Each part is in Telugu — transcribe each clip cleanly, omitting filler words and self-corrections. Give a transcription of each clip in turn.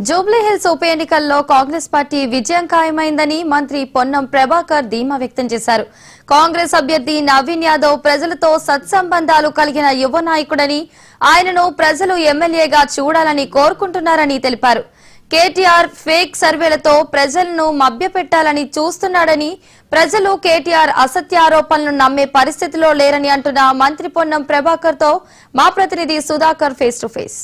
జూబ్లీహిల్స్ ఉప ఎన్నికల్లో కాంగ్రెస్ పార్టీ విజయం ఖాయమైందని మంత్రి పొన్నం ప్రభాకర్ ధీమా వ్యక్తం చేశారు. కాంగ్రెస్ అభ్యర్థి నవీన్ యాదవ్ ప్రజలతో సత్సంబంధాలు కలిగిన యువ నాయకుడని, ఆయనను ప్రజలు ఎమ్మెల్యేగా చూడాలని కోరుకుంటున్నారని తెలిపారు. కేటీఆర్ ఫేక్ సర్వేలతో ప్రజలను మభ్యపెట్టాలని చూస్తున్నాడని, ప్రజలు కేటీఆర్ అసత్య ఆరోపణలను నమ్మే పరిస్థితిలో లేరని అంటున్న మంత్రి పొన్నం ప్రభాకర్ తో మా ప్రతినిధి Sudhakar face to face.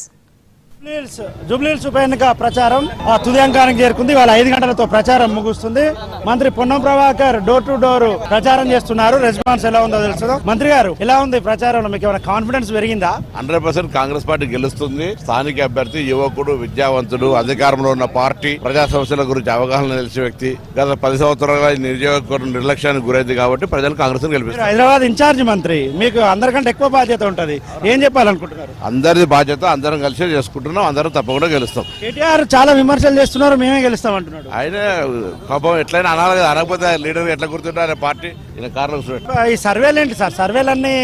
Jubilee Hills ఉప ఎన్నిక ప్రచారం తుది అంకానికి చేరుకుంది. ఇవాళ 5 గంటలతో ప్రచారం ముగుస్తుంది. మంత్రి Ponnam Prabhakar door to door ప్రచారం చేస్తున్నారు. రెస్పాన్స్ ఎలా ఉందో తెలుసు. మంత్రి గారు, ఎలా ఉంది ప్రచారంలో? మీకు ఏమైనా కాన్ఫిడెన్స్ పెరిగిందా? 100% కాంగ్రెస్ పార్టీ గెలుస్తుంది. స్థానిక అభ్యర్థి, యువకుడు, విద్యావంతుడు, అధికారంలో ఉన్న పార్టీ, ప్రజా సమస్యల గురించి అవగాహన తెలిసే వ్యక్తి. గత 10 సంవత్సరాలుగా నిరుద్యోగ నిర్లక్ష్యానికి గురైంది కాబట్టి ప్రజలు కాంగ్రెస్ గెలిపిస్తారు. హైదరాబాద్ ఇన్ఛార్జ్ మంత్రి, మీకు అందరికంటే ఎక్కువ బాధ్యత ఉంటది. ఏం చెప్పాలనుకుంటున్నారు? అందరి బాధ్యత, అందరం కలిసి చేసుకుంటున్నాం. అందరం తప్పకుండా గెలుస్తాం. కేటీఆర్ చాలా విమర్శలు చేస్తున్నారు, మేమే గెలుస్తాం అంటున్నాడు. ఆయన పాపం ఎట్లయినా అనాలి కదా, అనకపోతే లీడర్ ఎట్లా గుర్తుంటారు పార్టీ. ఈయన కారణం ఈ సర్వేలు ఏంటి సార్? సర్వేలన్నీ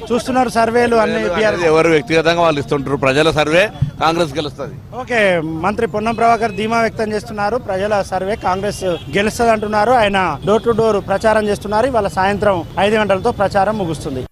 చూస్తున్నారు, సర్వేలు అన్ని ఎవరు వ్యక్తిగతంగా వాళ్ళు ఇస్తుంటారు. ప్రజల సర్వే కాంగ్రెస్ గెలుస్తుంది. ఓకే, మంత్రి పొన్నం ప్రభాకర్ ధీమా వ్యక్తం చేస్తున్నారు. ప్రజల సర్వే కాంగ్రెస్ గెలుస్తుంది అంటున్నారు. ఆయన డోర్ టు డోర్ ప్రచారం చేస్తున్నారు. ఇవాళ సాయంత్రం 5 గంటలతో ప్రచారం ముగుస్తుంది.